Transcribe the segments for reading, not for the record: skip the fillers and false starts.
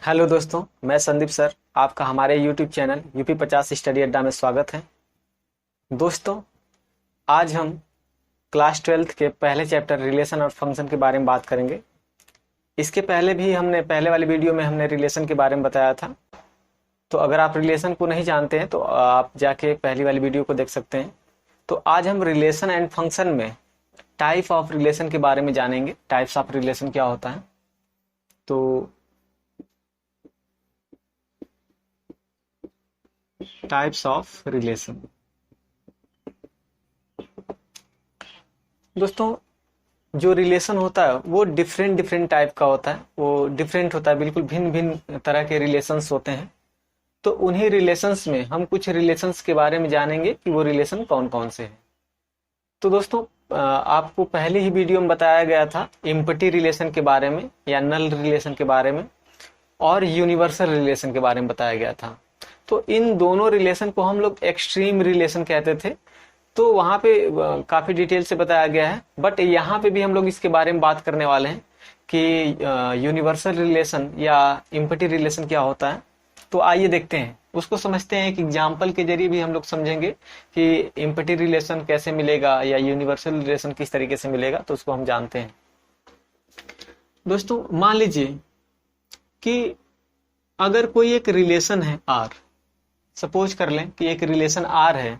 Hello दोस्तों, मैं Sandeep sir आपका हमारे YouTube चैनल यूपी 50 स्टडी अड्डा में स्वागत है। दोस्तों, आज हम क्लास 12th के पहले चैप्टर रिलेशन और फंक्शन के बारे में बात करेंगे। इसके पहले भी हमने पहले वाली वीडियो में हमने रिलेशन के बारे में बताया था, तो अगर आप रिलेशन को नहीं जानते हैं तो आप जाके पहली वाली वीडियो को देख सकते हैं। तो आज हम रिलेशन एंड फंक्शन में टाइप ऑफ रिलेशन के बारे में जानेंगे। टाइप्स ऑफ रिलेशन क्या होता है, तो टाइप्स ऑफ रिलेशन। दोस्तों, जो रिलेशन होता है वो डिफरेंट टाइप का होता है, वो डिफरेंट होता है, बिल्कुल भिन्न भिन्न तरह के रिलेशंस होते हैं। तो उन्हीं रिलेशंस में हम कुछ रिलेशंस के बारे में जानेंगे कि वो रिलेशन कौन कौन से हैं। तो दोस्तों, आपको पहले ही वीडियो में बताया गया था एम्पटी रिलेशन के बारे में या नल रिलेशन के बारे में, और यूनिवर्सल रिलेशन के बारे में बताया गया था। तो इन दोनों रिलेशन को हम लोग एक्सट्रीम रिलेशन कहते थे, तो वहां पे काफी डिटेल से बताया गया है। बट यहाँ पे भी हम लोग इसके बारे में बात करने वाले हैं कि यूनिवर्सल रिलेशन या एम्पटी रिलेशन क्या होता है। तो आइए देखते हैं, उसको समझते हैं। एक एग्जाम्पल के जरिए भी हम लोग समझेंगे कि एम्पटी रिलेशन कैसे मिलेगा या यूनिवर्सल रिलेशन किस तरीके से मिलेगा, तो उसको हम जानते हैं। दोस्तों, मान लीजिए कि अगर कोई एक रिलेशन है आर, सपोज कर लें कि एक रिलेशन आर है।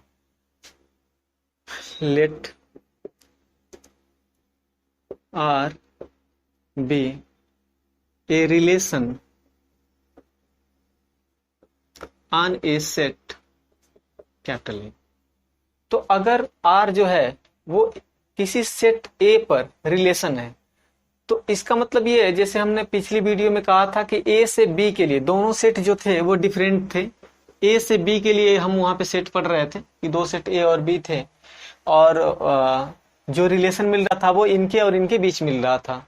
Let R be a relation on a set capital A. तो अगर आर जो है वो किसी सेट ए पर रिलेशन है, तो इसका मतलब ये है, जैसे हमने पिछली वीडियो में कहा था कि ए से बी के लिए दोनों सेट जो थे वो डिफरेंट थे। ए से बी के लिए हम वहां पे सेट पढ़ रहे थे कि दो सेट ए और बी थे, और जो रिलेशन मिल रहा था वो इनके और इनके बीच मिल रहा था।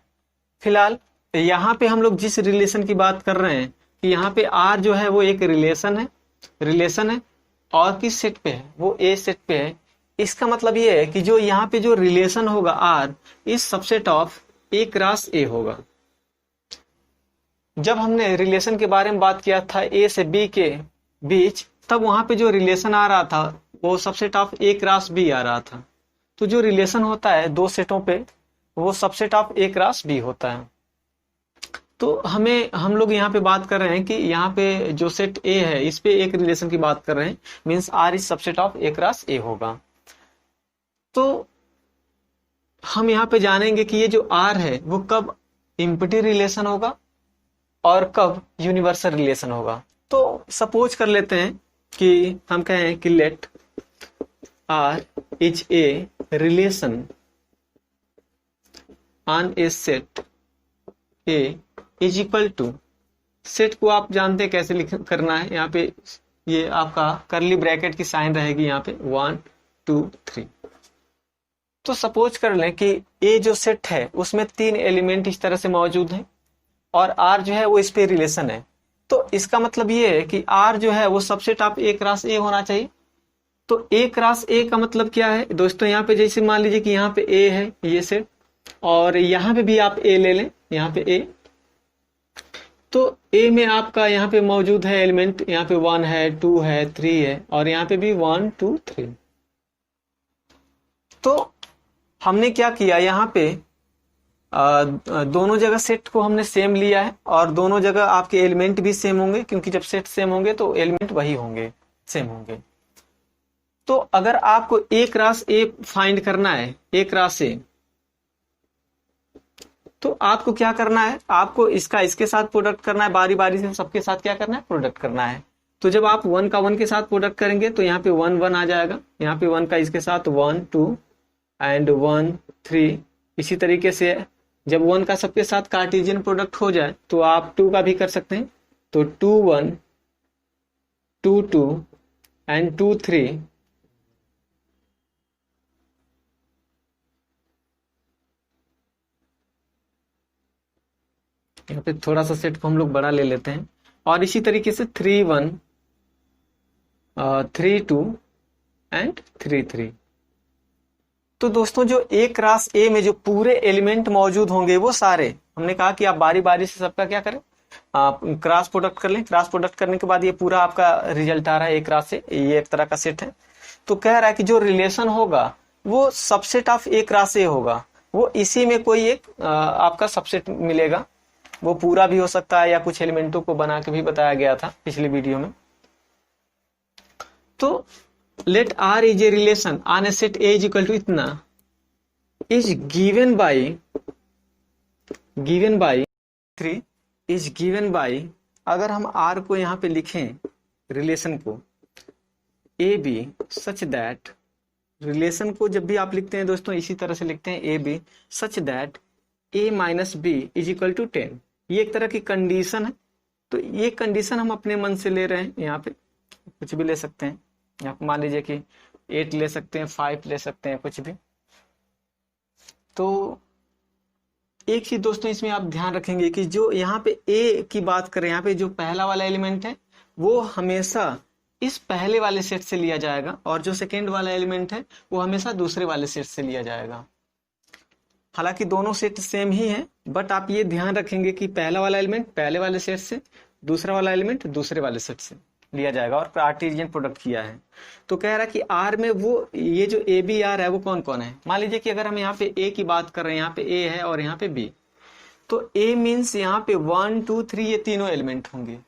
फिलहाल यहाँ पे हम लोग जिस रिलेशन की बात कर रहे हैं कि यहाँ पे आर जो है वो एक रिलेशन है और किस सेट पे है, वो ए सेट पे है। इसका मतलब ये है कि जो यहाँ पे जो रिलेशन होगा आर इस subset of A cross A होगा। जब हमने रिलेशन के बारे में बात किया था ए से बी के बीच, तब वहां पे जो रिलेशन आ रहा था वो subset of A cross B आ रहा था। तो जो रिलेशन होता है दो सेटों पे, वो subset of A cross B होता है। तो हम लोग यहाँ पे बात कर रहे हैं कि यहाँ पे जो सेट ए है इस पे एक रिलेशन की बात कर रहे हैं, means R is subset of A cross A होगा। तो हम यहाँ पे जानेंगे कि ये जो आर है वो कब एम्पटी रिलेशन होगा और कब यूनिवर्सल रिलेशन होगा। तो सपोज कर लेते हैं कि हम कहें कि let R is a relation on a set A is equal to, set को आप जानते हैं कैसे करना है। यहाँ पे ये आपका करली ब्रैकेट की साइन रहेगी यहाँ पे 1 2 3। तो सपोज कर लें कि ए जो सेट है उसमें 3 एलिमेंट इस तरह से मौजूद हैं और आर जो है वो इस पे रिलेशन है। तो इसका मतलब ये है कि आर जो है वो सबसेट ऑफ ए क्रॉस ए होना चाहिए। तो ए क्रॉस ए का मतलब क्या है दोस्तों, यहाँ पे जैसे मान लीजिए कि यहाँ पे ए है ये सेट, और यहाँ पे भी आप ए ले लें, यहाँ पे ए। तो ए में आपका यहाँ पे मौजूद है एलिमेंट, यहाँ पे 1 है 2 है 3 है, और यहाँ पे भी 1 2 3। तो हमने क्या किया, यहाँ पे दोनों जगह सेट को हमने सेम लिया है, और दोनों जगह आपके एलिमेंट भी सेम होंगे, क्योंकि जब सेट सेम होंगे तो एलिमेंट वही होंगे, सेम होंगे। तो अगर आपको ए क्रॉस ए फाइंड करना है, ए क्रॉस ए, तो आपको क्या करना है, आपको इसका इसके साथ प्रोडक्ट करना है, बारी बारी से सबके साथ क्या करना है, प्रोडक्ट करना है। तो जब आप 1 का 1 के साथ प्रोडक्ट करेंगे तो यहाँ पे 1 1 आ जाएगा, यहाँ पे 1 का इसके साथ 1 2 एंड 1 3। इसी तरीके से जब 1 का सबके साथ कार्टेशियन प्रोडक्ट हो जाए तो आप 2 का भी कर सकते हैं। तो 2 1 2 2 एंड 2 3। यहाँ पे थोड़ा सा सेट को हम लोग बड़ा ले लेते हैं, और इसी तरीके से 3 1 3 2 एंड 3 3। तो दोस्तों, जो ए क्रॉस ए में जो पूरे एलिमेंट मौजूद होंगे वो सारे, हमने कहा कि आप बारी बारी से सबका क्या करें, क्रॉस प्रोडक्ट कर लें। क्रॉस प्रोडक्ट करने के बाद ये पूरा आपका रिजल्ट आ रहा है एक रात से, ये एक तरह का सेट है। तो कह रहा है कि जो रिलेशन होगा वो सबसेट ऑफ एक रात से होगा, वो इसी में कोई एक आपका सबसेट मिलेगा। वो पूरा भी हो सकता है या कुछ एलिमेंटों को बना के भी बताया गया था पिछली वीडियो में। तो let R is a relation on a set A is equal to इतना is given by 3 is given by, अगर हम आर को यहाँ पे लिखें रिलेशन को A B such that, relation को जब भी आप लिखते हैं दोस्तों इसी तरह से लिखते हैं A B such that A minus B is equal to 10। ये एक तरह की कंडीशन है। तो ये कंडीशन हम अपने मन से ले रहे हैं, यहाँ पे कुछ भी ले सकते हैं। यहाँ पे मान लीजिए कि 8 ले सकते हैं, 5 ले सकते हैं, कुछ भी। तो एक चीज दोस्तों इसमें आप ध्यान रखेंगे कि जो यहाँ पे ए की बात करें, यहाँ पे जो पहला वाला एलिमेंट है वो हमेशा इस पहले वाले सेट से लिया जाएगा, और जो सेकेंड वाला एलिमेंट है वो हमेशा दूसरे वाले सेट से लिया जाएगा। हालांकि दोनों सेट सेम ही है, बट आप ये ध्यान रखेंगे कि पहला वाला एलिमेंट पहले वाले सेट से, दूसरा वाला एलिमेंट दूसरे वाले सेट से लिया जाएगा, और कार्टेशियन प्रोडक्ट किया है। तो कह रहा है कि आर में वो ये जो ए बी आर है वो कौन कौन है। मान लीजिए कि अगर हम यहाँ पे ए की बात कर रहे हैं, यहाँ पे ए है और यहाँ पे बी, तो ए मीन्स यहाँ पे 1 2 3 ये तीनों एलिमेंट होंगे,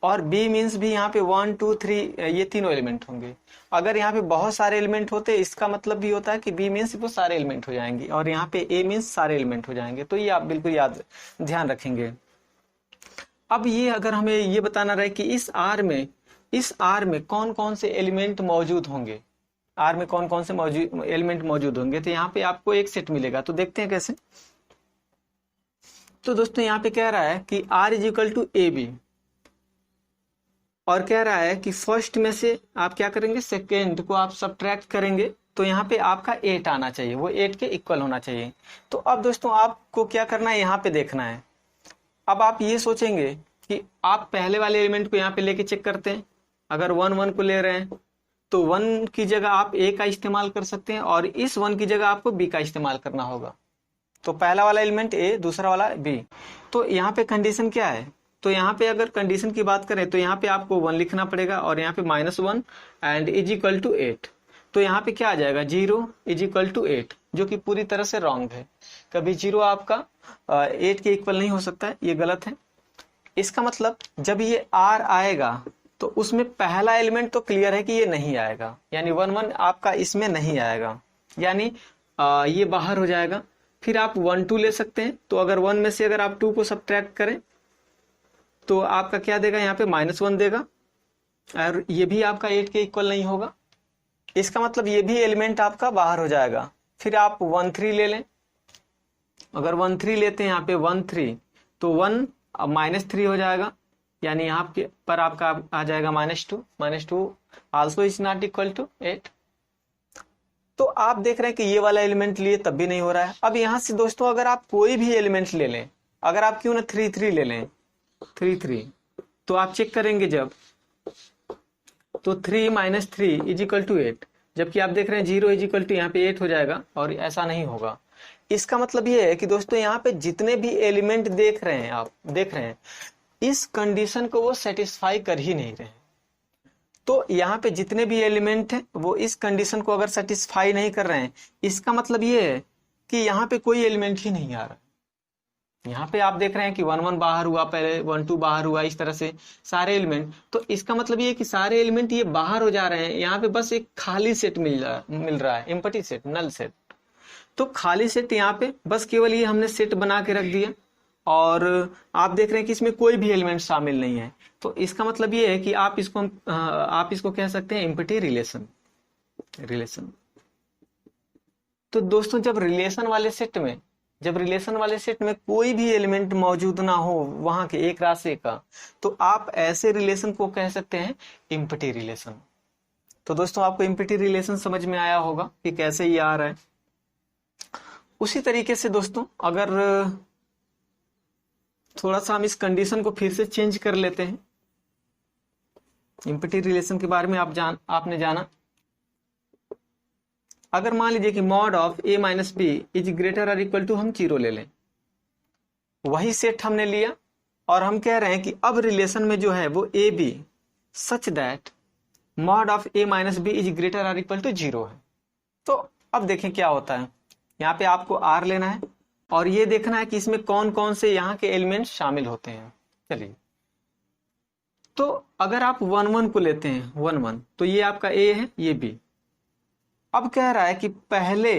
और बी मीन्स भी यहाँ पे 1 2 3 ये तीनों एलिमेंट होंगे। अगर यहाँ पे बहुत सारे एलिमेंट होते इसका मतलब भी होता है कि बी मीन्स वो सारे एलिमेंट हो जाएंगे, और यहाँ पे ए मीन्स सारे एलिमेंट हो जाएंगे। तो ये आप बिल्कुल ध्यान रखेंगे। अब ये अगर हमें ये बताना रहे कि इस आर में कौन कौन से एलिमेंट मौजूद होंगे, आर में कौन कौन से एलिमेंट मौजूद होंगे, तो यहाँ पे आपको एक सेट मिलेगा। तो देखते हैं कैसे। तो दोस्तों यहाँ पे कह रहा है कि R is equal to A B, और कह रहा है कि फर्स्ट में से आप क्या करेंगे, सेकेंड को आप सब्ट्रैक्ट करेंगे, तो यहाँ पे आपका 8 आना चाहिए, वो 8 के इक्वल होना चाहिए। तो अब दोस्तों आपको क्या करना है, यहाँ पे देखना है। अब आप ये सोचेंगे कि आप पहले वाले एलिमेंट को यहाँ पे लेके चेक करते हैं। अगर 1 1 को ले रहे हैं तो 1 की जगह आप ए का इस्तेमाल कर सकते हैं, और इस 1 की जगह आपको बी का इस्तेमाल करना होगा। तो पहला वाला एलिमेंट ए, दूसरा वाला बी। तो यहाँ पे कंडीशन क्या है, तो यहाँ पे अगर कंडीशन की बात करें तो यहाँ पे आपको 1 लिखना पड़ेगा, और यहाँ पे -1 एंड इज इक्वल टू 8। तो यहाँ पे क्या आ जाएगा, 0 इज इक्वल टू 8, जो कि पूरी तरह से रॉन्ग है। कभी 0 आपका 8 के इक्वल नहीं हो सकता है, ये गलत है। इसका मतलब जब ये आर आएगा तो उसमें पहला एलिमेंट तो क्लियर है कि ये नहीं आएगा, यानी 1 1 आपका इसमें नहीं आएगा, यानी ये बाहर हो जाएगा। फिर आप 1 2 ले सकते हैं। तो अगर 1 में से अगर आप 2 को सब्ट्रैक्ट करें तो आपका क्या देगा, यहाँ पे -1 देगा, और ये भी आपका 8 के इक्वल नहीं होगा। इसका मतलब ये भी एलिमेंट आपका बाहर हो जाएगा। फिर आप 1 3 ले लें। अगर 1 3 लेते हैं यहाँ पे 1 3, तो 1 -3 हो जाएगा, यानी यहाँ पर आपका आ जाएगा -2 also is not equal to 8। तो आप देख रहे हैं कि ये वाला एलिमेंट लिए तब भी नहीं हो रहा है। अब यहाँ से दोस्तों अगर आप कोई भी एलिमेंट ले लें, अगर आप क्यों ना 3 3 ले लें, 3 3, तो आप चेक करेंगे जब, तो 3 - 3 इज इक्वल टू 8, जबकि आप देख रहे हैं 0 इज इक्वल टू यहाँ पे 8 हो जाएगा, और ऐसा नहीं होगा। इसका मतलब ये है कि दोस्तों यहाँ पे जितने भी एलिमेंट देख रहे हैं, आप देख रहे हैं इस कंडीशन को वो सेटिस्फाई कर ही नहीं रहे। तो यहाँ पे जितने भी एलिमेंट हैं वो इस कंडीशन को अगर सेटिस्फाई नहीं कर रहे हैं, इसका मतलब ये है कि यहाँ पे कोई एलिमेंट ही नहीं आ रहा। यहाँ पे आप देख रहे हैं कि 1 1 बाहर हुआ, पहले 1 2 बाहर हुआ, इस तरह से सारे एलिमेंट। तो इसका मतलब ये है कि सारे एलिमेंट ये बाहर हो जा रहे हैं। यहाँ पे बस एक खाली सेट मिल रहा है, एम्प्टी सेट, नल सेट। तो खाली सेट यहाँ पे बस केवल ये हमने सेट बना के रख दिया, और आप देख रहे हैं कि इसमें कोई भी एलिमेंट शामिल नहीं है। तो इसका मतलब ये है कि आप इसको कह सकते हैं एम्प्टी रिलेशन। तो दोस्तों जब रिलेशन वाले सेट में कोई भी एलिमेंट मौजूद ना हो वहां के एक राशि का, तो आप ऐसे रिलेशन को कह सकते हैं एम्प्टी रिलेशन। तो दोस्तों आपको एम्प्टी रिलेशन समझ में आया होगा कि कैसे ये आ रहा है। उसी तरीके से दोस्तों अगर थोड़ा सा हम इस कंडीशन को फिर से चेंज कर लेते हैं, एम्प्टी रिलेशन के बारे में आपने जाना। अगर मान लीजिए कि mod of a - b is greater और इक्वल टू हम 0 ले लें, वही सेट हमने लिया और हम कह रहे हैं कि अब रिलेशन में जो है वो A B such that mod of A minus B is greater or equal to 0 है। तो अब देखें क्या होता है, यहाँ पे आपको आर लेना है और ये देखना है कि इसमें कौन कौन से यहाँ के एलिमेंट्स शामिल होते हैं। चलिए, तो अगर आप 1 1 को लेते हैं 1 1, तो ये आपका ए है, ये बी। अब कह रहा है कि पहले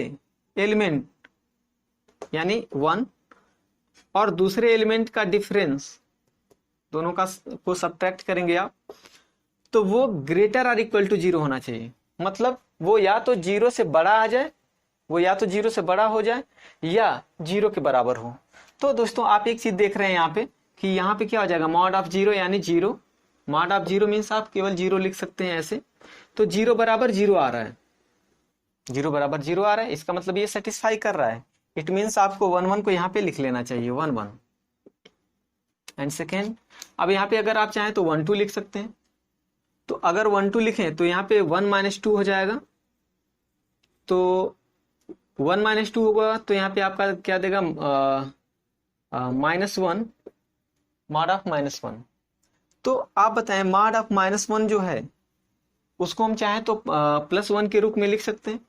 एलिमेंट यानी 1 और दूसरे एलिमेंट का डिफरेंस, दोनों का को सब्ट्रैक्ट करेंगे आप, तो वो ग्रेटर आर इक्वल टू 0 होना चाहिए। मतलब वो या तो 0 से बड़ा आ जाए, वो या तो 0 से बड़ा हो जाए या 0 के बराबर हो। तो दोस्तों आप एक चीज देख रहे हैं यहाँ पे कि यहाँ पे क्या हो जाएगा, मॉड ऑफ 0 यानी 0। मॉड ऑफ 0 मीन्स आप केवल 0 लिख सकते हैं ऐसे। तो 0 बराबर 0 आ रहा है, 0 बराबर 0 आ रहा है, इसका मतलब ये सेटिस्फाई कर रहा है। इट मीन्स आपको 1 1 को यहाँ पे लिख लेना चाहिए, 1 1 एंड सेकेंड। अब यहाँ पे अगर आप चाहें तो 1 2 लिख सकते हैं। तो अगर 1 2 लिखें तो यहाँ पे 1 माइनस 2 हो जाएगा। तो 1 माइनस 2 होगा तो यहाँ पे आपका क्या देगा, -1 मॉड ऑफ -1। तो आप बताएं मॉड ऑफ -1 जो है उसको हम चाहें तो +1 के रूप में लिख सकते हैं।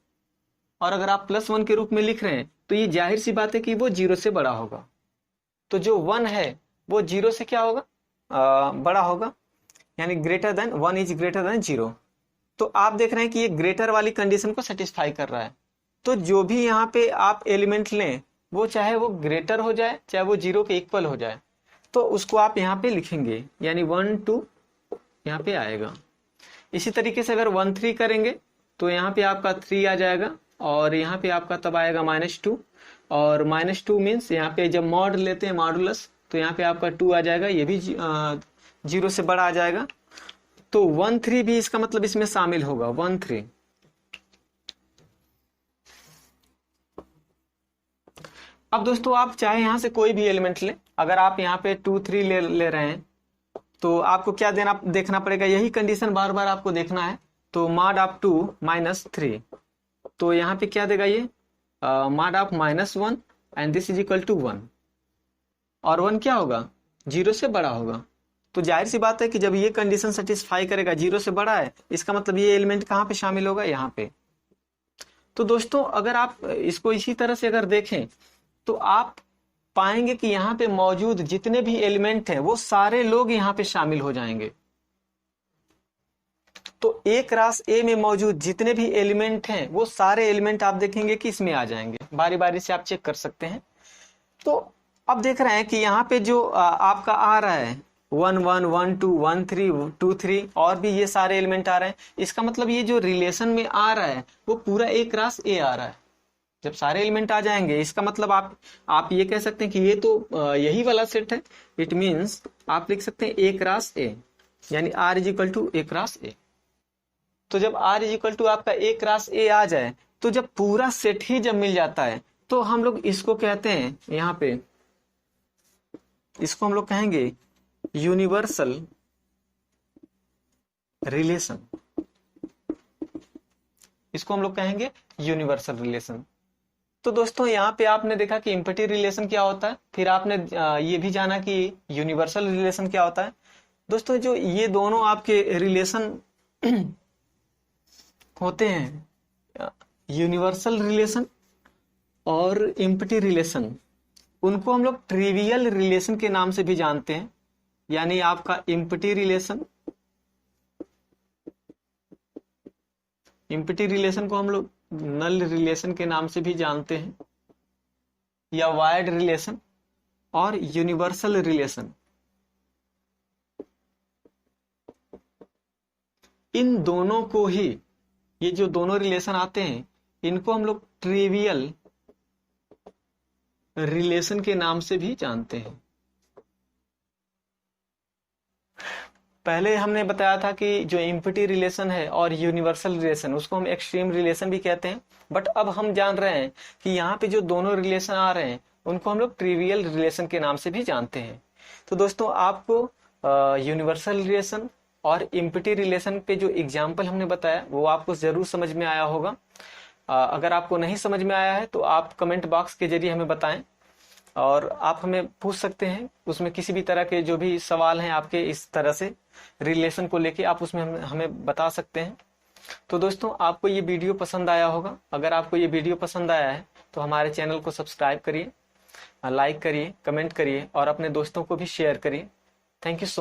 और अगर आप +1 के रूप में लिख रहे हैं तो ये जाहिर सी बात है कि वो 0 से बड़ा होगा। तो जो 1 है वो 0 से क्या होगा, बड़ा होगा, यानी greater than 1 is greater than 0। तो आप देख रहे हैं कि ये ग्रेटर वाली कंडीशन को सेटिस्फाई कर रहा है। तो जो भी यहाँ पे आप एलिमेंट लें वो चाहे वो ग्रेटर हो जाए चाहे वो 0 के इक्वल हो जाए, तो उसको आप यहाँ पे लिखेंगे, यानी 1 2 यहाँ पे आएगा। इसी तरीके से अगर 1 3 करेंगे तो यहाँ पे आपका 3 आ जाएगा और यहाँ पे आपका तब आएगा -2। और -2 मीन्स यहाँ पे जब मॉड लेते हैं मॉडुलस तो यहाँ पे आपका 2 आ जाएगा, ये भी 0 से बड़ा आ जाएगा। तो 1 3 भी इसका मतलब इसमें शामिल होगा, 1 3। अब दोस्तों आप चाहे यहां से कोई भी एलिमेंट लें, अगर आप यहाँ पे 2 3 ले रहे हैं तो आपको क्या देखना पड़ेगा, यही कंडीशन बार बार आपको देखना है। तो मॉड ऑफ 2 -3, तो यहाँ पे क्या देगा ये, mod of -1 and this is equal to 1। और 1 क्या होगा, 0 से बड़ा होगा। तो जाहिर सी बात है कि जब ये कंडीशन सेटिस्फाई करेगा, 0 से बड़ा है, इसका मतलब ये एलिमेंट कहाँ पे शामिल होगा, यहाँ पे। तो दोस्तों अगर आप इसको इसी तरह से अगर देखें तो आप पाएंगे कि यहाँ पे मौजूद जितने भी एलिमेंट हैं वो सारे लोग यहाँ पे शामिल हो जाएंगे। तो ए क्रॉस ए में मौजूद जितने भी एलिमेंट हैं वो सारे एलिमेंट आप देखेंगे कि इसमें आ जाएंगे। बारी बारी से आप चेक कर सकते हैं। तो अब देख रहे हैं कि यहाँ पे जो आपका आ रहा है 1 1 1 2 1 3 2 3 और भी ये सारे एलिमेंट आ रहे हैं, इसका मतलब ये जो रिलेशन में आ रहा है वो पूरा ए क्रॉस ए आ रहा है। जब सारे एलिमेंट आ जाएंगे इसका मतलब आप ये कह सकते हैं कि ये तो यही वाला सेट है। इट मीन्स आप लिख सकते हैं ए क्रॉस ए, यानी R is equal to A cross A. तो जब आर इज इक्वल टू आपका ए क्रॉस ए आ जाए, तो जब पूरा सेट ही जब मिल जाता है तो हम लोग इसको कहते हैं, यहाँ पे इसको हम लोग कहेंगे यूनिवर्सल रिलेशन। इसको हम लोग कहेंगे यूनिवर्सल रिलेशन। तो दोस्तों यहाँ पे आपने देखा कि इम्पटी रिलेशन क्या होता है, फिर आपने ये भी जाना कि यूनिवर्सल रिलेशन क्या होता है। दोस्तों जो ये दोनों आपके रिलेशन होते हैं, यूनिवर्सल रिलेशन और इम्पटी रिलेशन, उनको हम लोग ट्रिवियल रिलेशन के नाम से भी जानते हैं। यानी आपका इम्पटी रिलेशन को हम लोग नल रिलेशन के नाम से भी जानते हैं, या वायर्ड रिलेशन और यूनिवर्सल रिलेशन। इन दोनों को ही, ये जो दोनों रिलेशन आते हैं इनको हम लोग ट्रिवियल रिलेशन के नाम से भी जानते हैं। पहले हमने बताया था कि जो इम्पटी रिलेशन है और यूनिवर्सल रिलेशन उसको हम एक्सट्रीम रिलेशन भी कहते हैं। बट अब हम जान रहे हैं कि यहाँ पे जो दोनों रिलेशन आ रहे हैं उनको हम लोग ट्रिवियल रिलेशन के नाम से भी जानते हैं। तो दोस्तों आपको यूनिवर्सल रिलेशन और इम्पटी रिलेशन पे जो एग्जाम्पल हमने बताया वो आपको जरूर समझ में आया होगा। अगर आपको नहीं समझ में आया है तो आप कमेंट बॉक्स के जरिए हमें बताएं। और आप हमें पूछ सकते हैं उसमें किसी भी तरह के जो भी सवाल हैं आपके इस तरह से रिलेशन को लेके आप उसमें हमें बता सकते हैं। तो दोस्तों आपको ये वीडियो पसंद आया होगा। अगर आपको ये वीडियो पसंद आया है तो हमारे चैनल को सब्सक्राइब करिए, लाइक करिए, कमेंट करिए और अपने दोस्तों को भी शेयर करिए। Thank you so